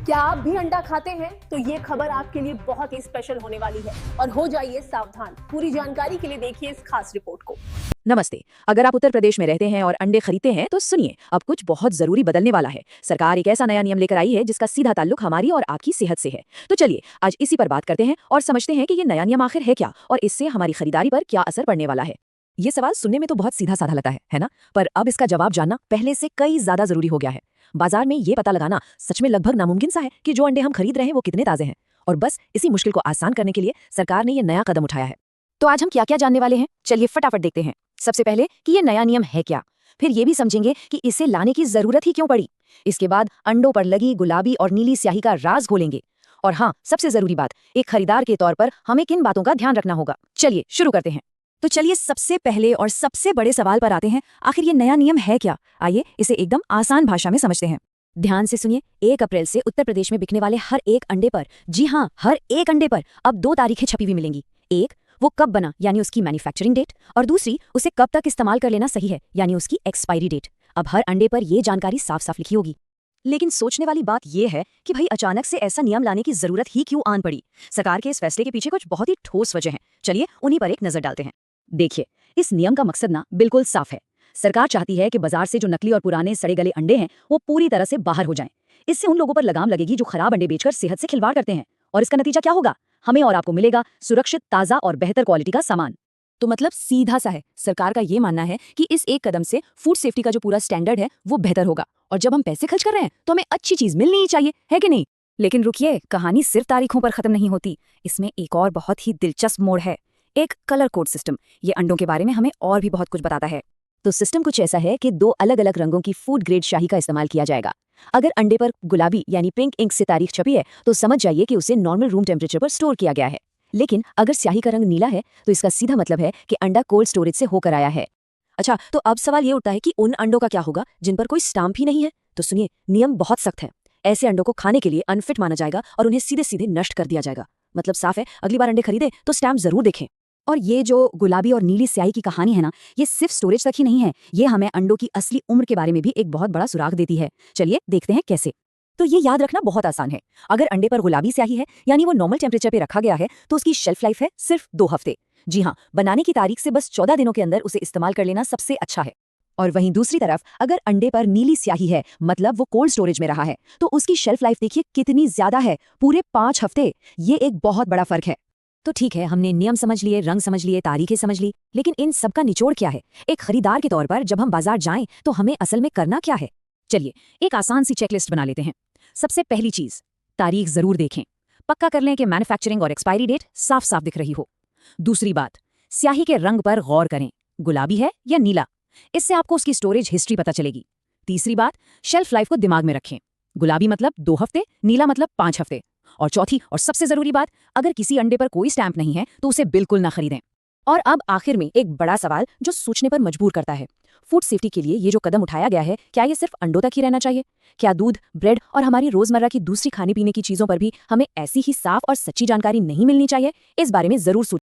क्या आप भी अंडा खाते हैं? तो ये खबर आपके लिए बहुत ही स्पेशल होने वाली है और हो जाइए सावधान। पूरी जानकारी के लिए देखिए इस खास रिपोर्ट को। नमस्ते। अगर आप उत्तर प्रदेश में रहते हैं और अंडे खरीदते हैं तो सुनिए, अब कुछ बहुत जरूरी बदलने वाला है। सरकार एक ऐसा नया नियम लेकर आई है जिसका सीधा ताल्लुक हमारी और आपकी सेहत से है। तो चलिए आज इसी पर बात करते हैं और समझते हैं कि ये नया नियम आखिर है क्या और इससे हमारी खरीदारी पर क्या असर पड़ने वाला है। ये सवाल सुनने में तो बहुत सीधा साधा लगता है ना? पर अब इसका जवाब जानना पहले से कई ज्यादा जरूरी हो गया है। बाजार में ये पता लगाना सच में लगभग नामुमकिन सा है कि जो अंडे हम खरीद रहे हैं वो कितने ताजे हैं। और बस इसी मुश्किल को आसान करने के लिए सरकार ने ये नया कदम उठाया है। तो आज हम क्या क्या जानने वाले हैं, चलिए फटाफट देखते हैं। सबसे पहले कि ये नया नियम है क्या, फिर ये भी समझेंगे कि इसे लाने की जरूरत ही क्यों पड़ी। इसके बाद अंडों पर लगी गुलाबी और नीली स्याही का राज खोलेंगे। और हाँ, सबसे जरूरी बात, एक खरीदार के तौर पर हमें किन बातों का ध्यान रखना होगा। चलिए शुरू करते हैं। तो चलिए सबसे पहले और सबसे बड़े सवाल पर आते हैं, आखिर ये नया नियम है क्या। आइए इसे एकदम आसान भाषा में समझते हैं। ध्यान से सुनिए, 1 अप्रैल से उत्तर प्रदेश में बिकने वाले हर एक अंडे पर, जी हाँ हर एक अंडे पर, अब 2 तारीखें छपी हुई मिलेंगी। एक, वो कब बना यानी उसकी मैन्युफैक्चरिंग डेट, और दूसरी, उसे कब तक इस्तेमाल कर लेना सही है यानी उसकी एक्सपायरी डेट। अब हर अंडे पर यह जानकारी साफ साफ लिखी होगी। लेकिन सोचने वाली बात यह है कि भाई अचानक से ऐसा नियम लाने की जरूरत ही क्यों आन पड़ी। सरकार के इस फैसले के पीछे कुछ बहुत ही ठोस वजह है। चलिए उन्हीं पर एक नजर डालते हैं। देखिए, इस नियम का मकसद ना बिल्कुल साफ है। सरकार चाहती है कि बाजार से जो नकली और पुराने सड़े गले अंडे हैं वो पूरी तरह से बाहर हो जाएं। इससे उन लोगों पर लगाम लगेगी जो खराब अंडे बेचकर सेहत से खिलवाड़ करते हैं। और इसका नतीजा क्या होगा? हमें और आपको मिलेगा सुरक्षित, ताजा और बेहतर क्वालिटी का सामान। तो मतलब सीधा सा है, सरकार का ये मानना है कि इस एक कदम से फूड सेफ्टी का जो पूरा स्टैंडर्ड है वो बेहतर होगा। और जब हम पैसे खर्च कर रहे हैं तो हमें अच्छी चीज मिलनी ही चाहिए, है कि नहीं? लेकिन रुकिए, कहानी सिर्फ तारीखों पर खत्म नहीं होती। इसमें एक और बहुत ही दिलचस्प मोड़ है, एक कलर कोड सिस्टम। ये अंडों के बारे में हमें और भी बहुत कुछ बताता है। तो सिस्टम कुछ ऐसा है कि 2 अलग अलग रंगों की फूड ग्रेड स्याही का इस्तेमाल किया जाएगा। अगर अंडे पर गुलाबी यानी पिंक इंक से तारीख छपी है तो समझ जाइए कि उसे नॉर्मल रूम टेम्परेचर पर स्टोर किया गया है। लेकिन अगर स्याही का रंग नीला है तो इसका सीधा मतलब है कि अंडा कोल्ड स्टोरेज से होकर आया है। अच्छा, तो अब सवाल ये उठता है कि उन अंडों का क्या होगा जिन पर कोई स्टाम्प ही नहीं है? तो सुनिए, नियम बहुत सख्त है। ऐसे अंडों को खाने के लिए अनफिट माना जाएगा और उन्हें सीधे सीधे नष्ट कर दिया जाएगा। मतलब साफ है, अगली बार अंडे खरीदे तो स्टैम्प जरूर देखें। और ये जो गुलाबी और नीली स्याही की कहानी है ना, ये सिर्फ स्टोरेज तक ही नहीं है, ये हमें अंडों की असली उम्र के बारे में भी एक बहुत बड़ा सुराग देती है। चलिए देखते हैं कैसे। तो ये याद रखना बहुत आसान है। अगर अंडे पर गुलाबी स्याही है यानी वो नॉर्मल टेम्परेचर पे रखा गया है तो उसकी शेल्फ लाइफ है सिर्फ 2 हफ्ते। जी हाँ, बनाने की तारीख से बस 14 दिनों के अंदर उसे इस्तेमाल कर लेना सबसे अच्छा है। और वहीं दूसरी तरफ अगर अंडे पर नीली स्याही है, मतलब वो कोल्ड स्टोरेज में रहा है, तो उसकी शेल्फ लाइफ देखिए कितनी ज्यादा है, पूरे 5 हफ्ते। ये एक बहुत बड़ा फर्क है। तो ठीक है, हमने नियम समझ लिए, रंग समझ लिए, तारीखें समझ ली, लेकिन इन सब का निचोड़ क्या है? एक खरीदार के तौर पर जब हम बाजार जाएं तो हमें असल में करना क्या है? चलिए एक आसान सी चेकलिस्ट बना लेते हैं। सबसे पहली चीज, तारीख जरूर देखें। पक्का कर लें कि मैन्युफैक्चरिंग और एक्सपायरी डेट साफ साफ दिख रही हो। दूसरी बात, स्याही के रंग पर गौर करें, गुलाबी है या नीला, इससे आपको उसकी स्टोरेज हिस्ट्री पता चलेगी। तीसरी बात, शेल्फ लाइफ को दिमाग में रखें। गुलाबी मतलब 2 हफ्ते, नीला मतलब 5 हफ्ते। और चौथी और सबसे जरूरी बात, अगर किसी अंडे पर कोई स्टैंप नहीं है तो उसे बिल्कुल ना खरीदें। और अब आखिर में एक बड़ा सवाल जो सोचने पर मजबूर करता है। फूड सेफ्टी के लिए ये जो कदम उठाया गया है, क्या ये सिर्फ अंडों तक ही रहना चाहिए? क्या दूध, ब्रेड और हमारी रोजमर्रा की दूसरी खाने पीने की चीजों पर भी हमें ऐसी ही साफ और सच्ची जानकारी नहीं मिलनी चाहिए? इस बारे में जरूर सोचें।